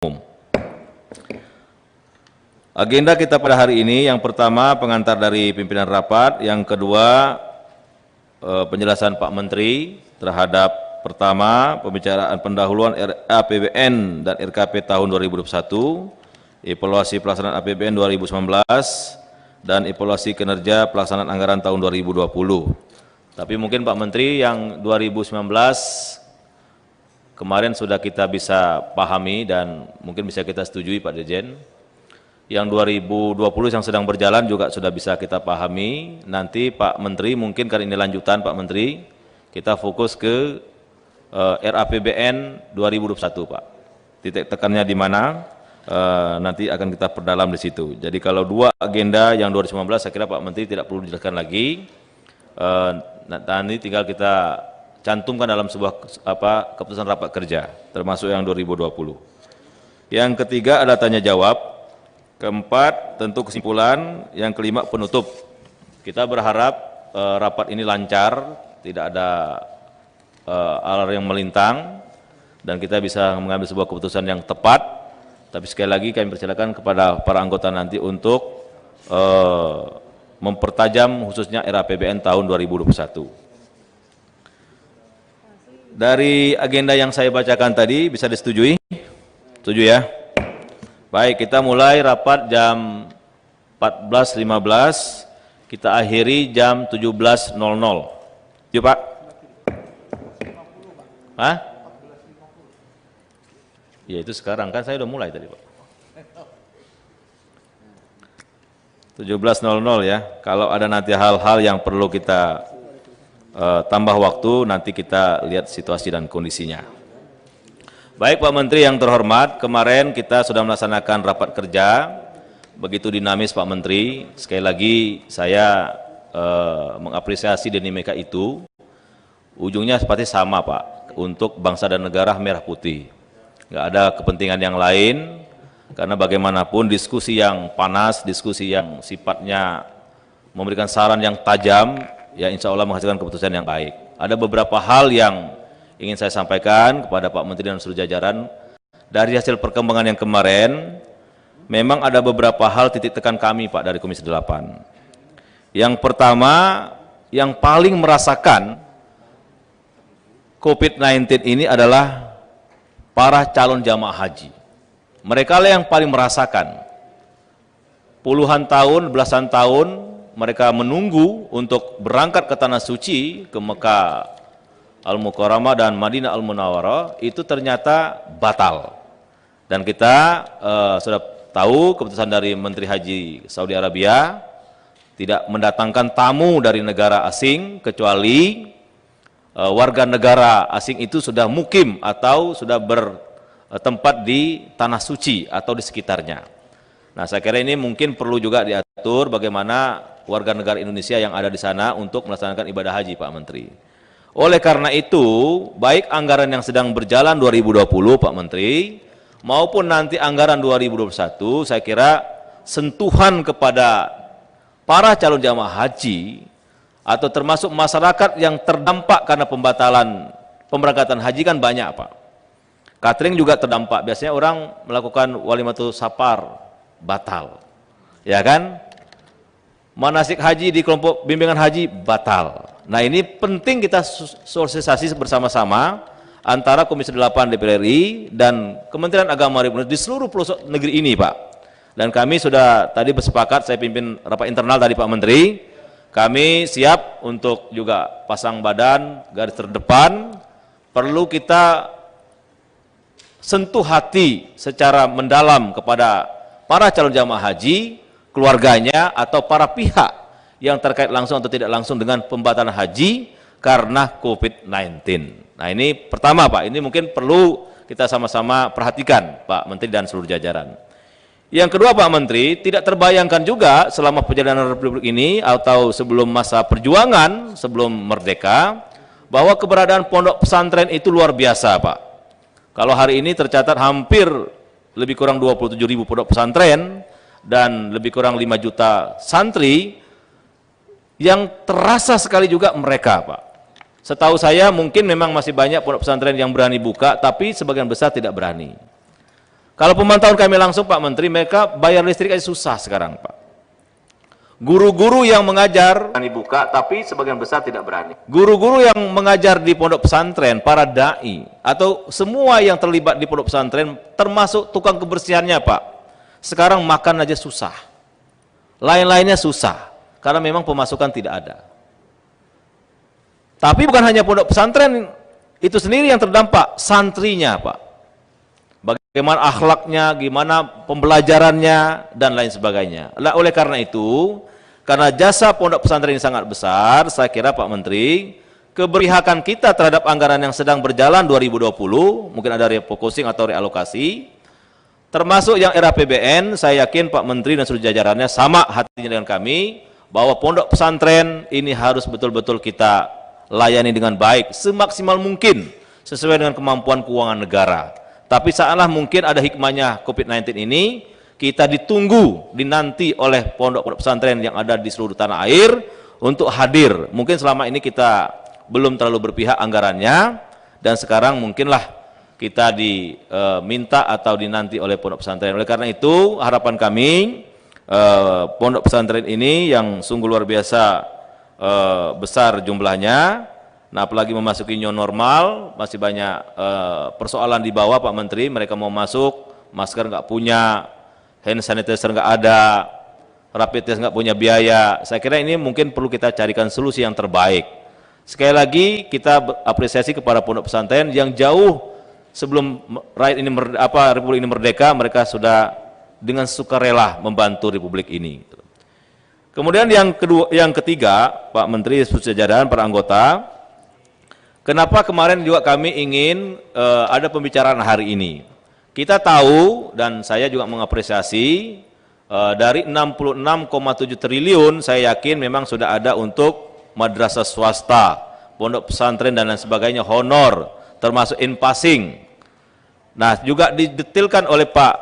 umum. Agenda kita pada hari ini, yang pertama pengantar dari pimpinan rapat, yang kedua penjelasan Pak Menteri terhadap pertama pembicaraan pendahuluan APBN dan RKP tahun 2021, evaluasi pelaksanaan APBN 2019, dan evaluasi kinerja pelaksanaan anggaran tahun 2020. Tapi mungkin Pak Menteri yang 2019 kemarin sudah kita bisa pahami dan mungkin bisa kita setujui Pak Dirjen. Yang 2020 yang sedang berjalan juga sudah bisa kita pahami. Nanti Pak Menteri, mungkin karena ini lanjutan Pak Menteri, kita fokus ke RAPBN 2021 Pak. Titik tekannya di mana, nanti akan kita perdalam di situ. Jadi kalau dua agenda yang 2019 saya kira Pak Menteri tidak perlu dijelaskan lagi. Nanti tinggal kita cantumkan dalam sebuah keputusan rapat kerja, termasuk yang 2020. Yang ketiga ada tanya jawab. Keempat, tentu kesimpulan. Yang kelima, penutup. Kita berharap rapat ini lancar, tidak ada hal yang melintang, dan kita bisa mengambil sebuah keputusan yang tepat. Tapi sekali lagi kami persilakan kepada para anggota nanti untuk mempertajam khususnya RAPBN tahun 2021. Dari agenda yang saya bacakan tadi, bisa disetujui? Setuju ya? Baik, kita mulai rapat jam 14.15, kita akhiri jam 17.00. Yuk Pak. Hah? Ya itu sekarang, kan saya udah mulai tadi Pak. 17.00 ya, kalau ada nanti hal-hal yang perlu kita tambah waktu, nanti kita lihat situasi dan kondisinya. Baik Pak Menteri yang terhormat, kemarin kita sudah melaksanakan rapat kerja, begitu dinamis Pak Menteri. Sekali lagi saya mengapresiasi dinamika itu. Ujungnya seperti sama Pak, untuk bangsa dan negara merah putih. Nggak ada kepentingan yang lain, karena bagaimanapun diskusi yang panas, diskusi yang sifatnya memberikan saran yang tajam, ya insya Allah menghasilkan keputusan yang baik. Ada beberapa hal yang ingin saya sampaikan kepada Pak Menteri dan seluruh jajaran. Dari hasil perkembangan yang kemarin, memang ada beberapa hal titik tekan kami Pak dari Komisi 8. Yang pertama, yang paling merasakan COVID-19 ini adalah para calon jamaah haji. Mereka lah yang paling merasakan. Puluhan tahun, belasan tahun, mereka menunggu untuk berangkat ke Tanah Suci, ke Mekah Al-Mukarramah dan Madinah Al-Munawwarah, itu ternyata batal. Dan kita sudah tahu keputusan dari Menteri Haji Saudi Arabia tidak mendatangkan tamu dari negara asing kecuali warga negara asing itu sudah mukim atau sudah bertempat di Tanah Suci atau di sekitarnya. Nah, saya kira ini mungkin perlu juga diatur bagaimana warga negara Indonesia yang ada di sana untuk melaksanakan ibadah haji Pak Menteri. Oleh karena itu, baik anggaran yang sedang berjalan 2020 Pak Menteri, maupun nanti anggaran 2021, saya kira sentuhan kepada para calon jamaah haji, atau termasuk masyarakat yang terdampak karena pembatalan pemberangkatan haji kan banyak Pak. Catering juga terdampak, biasanya orang melakukan walimatul safar, batal. Ya kan? Manasik haji di kelompok bimbingan haji, batal. Nah ini penting kita sosialisasi bersama-sama antara Komisi 8 DPR RI dan Kementerian Agama Republik Indonesia di seluruh pelosok negeri ini Pak. Dan kami sudah tadi bersepakat, saya pimpin rapat internal tadi Pak Menteri, kami siap untuk juga pasang badan, garis terdepan, perlu kita sentuh hati secara mendalam kepada para calon jamaah haji, keluarganya atau para pihak yang terkait langsung atau tidak langsung dengan pembatalan haji karena COVID-19. Nah ini pertama Pak, ini mungkin perlu kita sama-sama perhatikan Pak Menteri dan seluruh jajaran. Yang kedua Pak Menteri, tidak terbayangkan juga selama perjalanan Republik ini atau sebelum masa perjuangan, sebelum merdeka, bahwa keberadaan pondok pesantren itu luar biasa Pak. Kalau hari ini tercatat hampir lebih kurang 27.000 pondok pesantren dan lebih kurang 5 juta santri, yang terasa sekali juga mereka Pak. Setahu saya mungkin memang masih banyak pondok pesantren yang berani buka, tapi sebagian besar tidak berani. Kalau pemantauan kami langsung Pak Menteri, mereka bayar listrik aja susah sekarang Pak. Guru-guru yang mengajar berani buka, tapi sebagian besar tidak berani. Guru-guru yang mengajar di pondok pesantren, para dai, atau semua yang terlibat di pondok pesantren, termasuk tukang kebersihannya Pak, sekarang makan aja susah. Lain-lainnya susah, karena memang pemasukan tidak ada. Tapi bukan hanya pondok pesantren itu sendiri yang terdampak, santrinya Pak. Bagaimana akhlaknya, gimana pembelajarannya, dan lain sebagainya. Oleh karena itu, karena jasa pondok pesantren ini sangat besar, saya kira Pak Menteri, keberpihakan kita terhadap anggaran yang sedang berjalan 2020, mungkin ada refocusing atau realokasi, termasuk yang era PBN, saya yakin Pak Menteri dan seluruh jajarannya sama hatinya dengan kami, bahwa pondok pesantren ini harus betul-betul kita layani dengan baik, semaksimal mungkin, sesuai dengan kemampuan keuangan negara. Tapi saatlah mungkin ada hikmahnya COVID-19 ini, kita ditunggu, dinanti oleh pondok pesantren yang ada di seluruh tanah air untuk hadir. Mungkin selama ini kita belum terlalu berpihak anggarannya, dan sekarang mungkinlah kita diminta atau dinanti oleh pondok pesantren. Oleh karena itu, harapan kami, pondok pesantren ini yang sungguh luar biasa besar jumlahnya, nah apalagi memasuki new normal, masih banyak persoalan di bawah Pak Menteri, mereka mau masuk, masker nggak punya, hand sanitizer nggak ada, rapid test nggak punya biaya. Saya kira ini mungkin perlu kita carikan solusi yang terbaik. Sekali lagi kita apresiasi kepada pondok pesantren yang jauh sebelum Republik ini merdeka, mereka sudah dengan sukarela membantu Republik ini. Kemudian yang ketiga, Pak Menteri, jajaran para anggota, kenapa kemarin juga kami ingin ada pembicaraan hari ini? Kita tahu, dan saya juga mengapresiasi, dari 66,7 triliun, saya yakin memang sudah ada untuk madrasah swasta, pondok pesantren dan lain sebagainya, honor, termasuk in-passing. Nah, juga didetailkan oleh Pak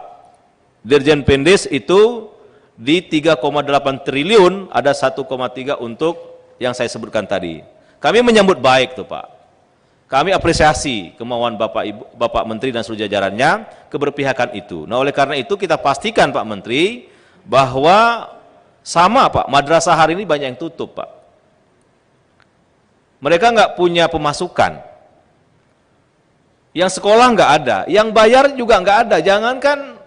Dirjen Pendes itu di 3,8 triliun, ada 1,3 untuk yang saya sebutkan tadi. Kami menyambut baik tuh Pak. Kami apresiasi kemauan Bapak Menteri dan seluruh jajarannya, keberpihakan itu. Nah, oleh karena itu kita pastikan Pak Menteri bahwa sama Pak, madrasah hari ini banyak yang tutup Pak. Mereka nggak punya pemasukan. Yang sekolah nggak ada, yang bayar juga nggak ada. Jangankan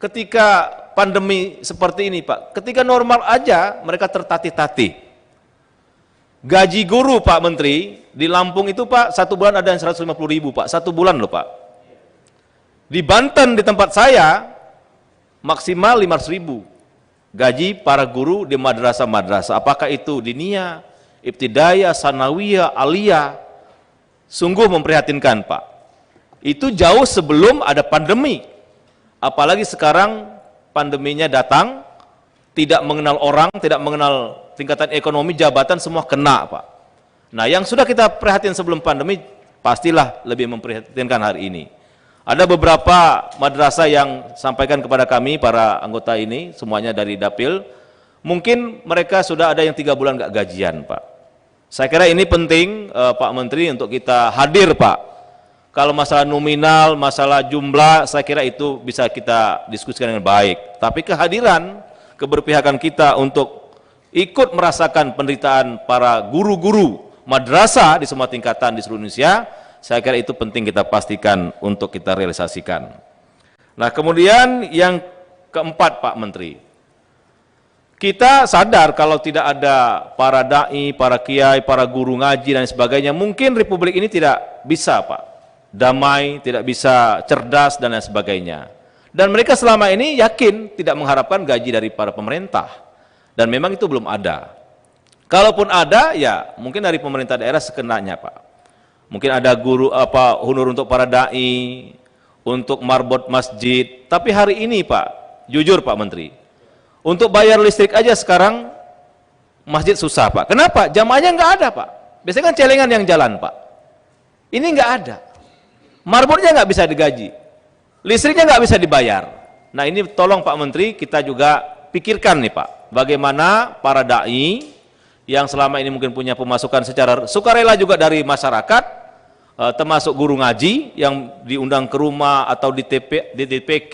ketika pandemi seperti ini Pak, ketika normal aja mereka tertatih-tatih. Gaji guru Pak Menteri di Lampung itu Pak, satu bulan ada yang 150.000 Pak, satu bulan loh Pak. Di Banten di tempat saya maksimal 500.000 gaji para guru di madrasah-madrasah, apakah itu diniyah, ibtidaiyah, sanawiyah, aliyah. Sungguh memprihatinkan Pak. Itu jauh sebelum ada pandemi. Apalagi sekarang pandeminya datang, tidak mengenal orang, tidak mengenal tingkatan ekonomi, jabatan, semua kena Pak. Nah, yang sudah kita prihatin sebelum pandemi, pastilah lebih memprihatinkan hari ini. Ada beberapa madrasah yang sampaikan kepada kami, para anggota ini, semuanya dari Dapil, mungkin mereka sudah ada yang 3 bulan nggak gajian Pak. Saya kira ini penting Pak Menteri untuk kita hadir Pak. Kalau masalah nominal, masalah jumlah, saya kira itu bisa kita diskusikan dengan baik. Tapi kehadiran, keberpihakan kita untuk ikut merasakan penderitaan para guru-guru madrasah di semua tingkatan di seluruh Indonesia, saya kira itu penting kita pastikan untuk kita realisasikan. Nah, kemudian yang keempat Pak Menteri, kita sadar kalau tidak ada para dai, para kiai, para guru ngaji dan sebagainya, mungkin Republik ini tidak bisa Pak damai, tidak bisa cerdas dan lain sebagainya. Dan mereka selama ini yakin tidak mengharapkan gaji dari para pemerintah, dan memang itu belum ada. Kalaupun ada, ya mungkin dari pemerintah daerah sekenanya Pak. Mungkin ada guru honor untuk para dai, untuk marbot masjid. Tapi hari ini Pak, jujur Pak Menteri, untuk bayar listrik aja sekarang masjid susah Pak. Kenapa? Jamaahnya nggak ada Pak. Biasanya kan celengan yang jalan Pak. Ini nggak ada. Marbotnya nggak bisa digaji, listriknya nggak bisa dibayar. Nah, ini tolong Pak Menteri kita juga pikirkan nih Pak, bagaimana para dai yang selama ini mungkin punya pemasukan secara sukarela juga dari masyarakat, termasuk guru ngaji yang diundang ke rumah atau di TPK,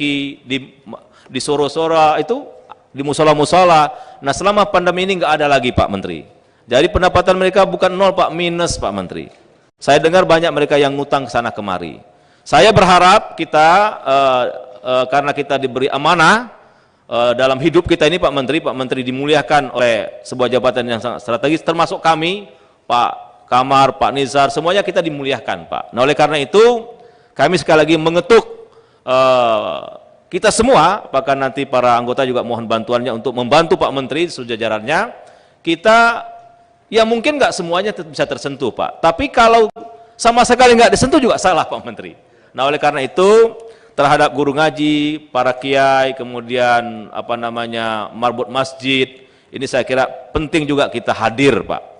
di soro-sora itu, di musola-musola. Nah, selama pandemi ini nggak ada lagi Pak Menteri. Jadi pendapatan mereka bukan nol Pak, minus Pak Menteri. Saya dengar banyak mereka yang ngutang ke sana kemari. Saya berharap kita, karena kita diberi amanah dalam hidup kita ini Pak Menteri dimuliakan oleh sebuah jabatan yang sangat strategis, termasuk kami, Pak Kamar, Pak Nizar, semuanya kita dimuliakan Pak. Nah, oleh karena itu, kami sekali lagi mengetuk kita semua, bahkan nanti para anggota juga mohon bantuannya untuk membantu Pak Menteri seluruh jajarannya. Kita, ya mungkin nggak semuanya bisa tersentuh Pak, tapi kalau sama sekali nggak disentuh juga salah Pak Menteri. Nah, oleh karena itu, terhadap guru ngaji, para kiai, kemudian marbot masjid, ini saya kira penting juga kita hadir Pak.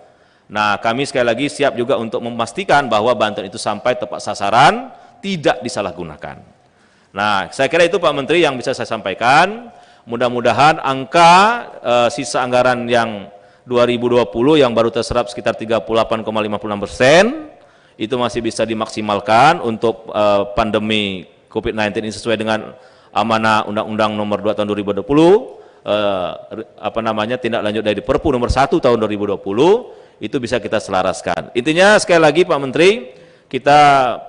Nah, kami sekali lagi siap juga untuk memastikan bahwa bantuan itu sampai tepat sasaran, tidak disalahgunakan. Nah, saya kira itu Pak Menteri yang bisa saya sampaikan. Mudah-mudahan angka sisa anggaran yang 2020 yang baru terserap sekitar 38,56% itu masih bisa dimaksimalkan untuk pandemi COVID-19 ini sesuai dengan amanah Undang-Undang Nomor 2 Tahun 2020, tindak lanjut dari Perpu Nomor 1 Tahun 2020, itu bisa kita selaraskan. Intinya sekali lagi Pak Menteri, kita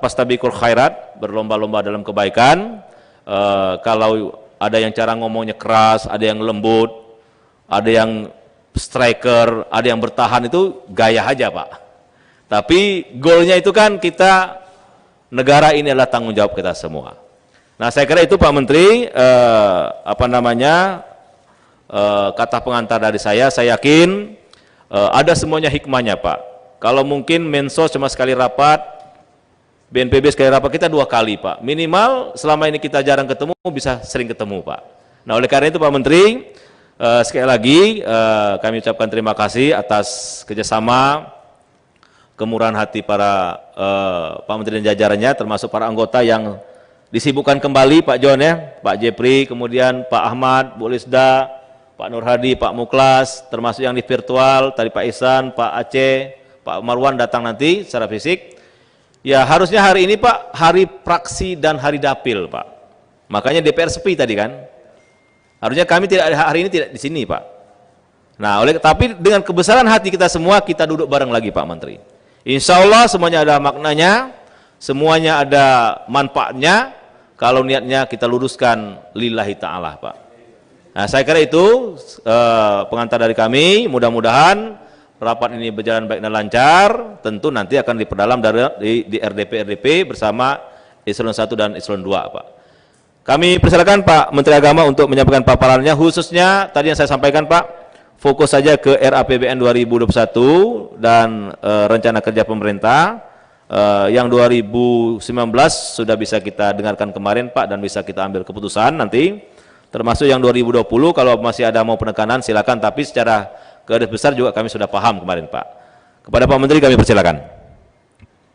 pastabiqul khairat, berlomba-lomba dalam kebaikan. Kalau ada yang cara ngomongnya keras, ada yang lembut, ada yang striker, ada yang bertahan, itu gaya aja Pak. Tapi goalnya itu kan kita, negara ini adalah tanggung jawab kita semua. Nah, saya kira itu Pak Menteri, kata pengantar dari saya yakin ada semuanya hikmahnya Pak. Kalau mungkin Mensos cuma sekali rapat, BNPB sekali rapat, kita 2 kali Pak. Minimal selama ini kita jarang ketemu, bisa sering ketemu Pak. Nah, oleh karena itu Pak Menteri, sekali lagi kami ucapkan terima kasih atas kerjasama, kemurahan hati para Pak Menteri dan jajarannya, termasuk para anggota yang disibukkan kembali, Pak John ya, Pak Jepri, kemudian Pak Ahmad, Bu Lisda, Pak Nur Hadi, Pak Muklas, termasuk yang di virtual, tadi Pak Ihsan, Pak Aceh, Pak Marwan datang nanti secara fisik. Ya, harusnya hari ini Pak, hari praksi dan hari dapil Pak. Makanya DPR sepi tadi kan. Harusnya kami hari ini tidak di sini Pak. Nah, tapi dengan kebesaran hati kita semua, kita duduk bareng lagi Pak Menteri. Insya Allah semuanya ada maknanya, semuanya ada manfaatnya, kalau niatnya kita luruskan lillahi ta'ala Pak. Nah, saya kira itu pengantar dari kami. Mudah-mudahan rapat ini berjalan baik dan lancar. Tentu nanti akan diperdalam di RDP bersama Eselon 1 dan Eselon 2 Pak. Kami persilakan Pak Menteri Agama untuk menyampaikan paparannya, khususnya tadi yang saya sampaikan Pak, fokus saja ke RAPBN 2021 dan rencana kerja pemerintah. Yang 2019 sudah bisa kita dengarkan kemarin Pak, dan bisa kita ambil keputusan nanti. Termasuk yang 2020, kalau masih ada mau penekanan silakan, tapi secara garis besar juga kami sudah paham kemarin Pak. Kepada Pak Menteri kami persilakan.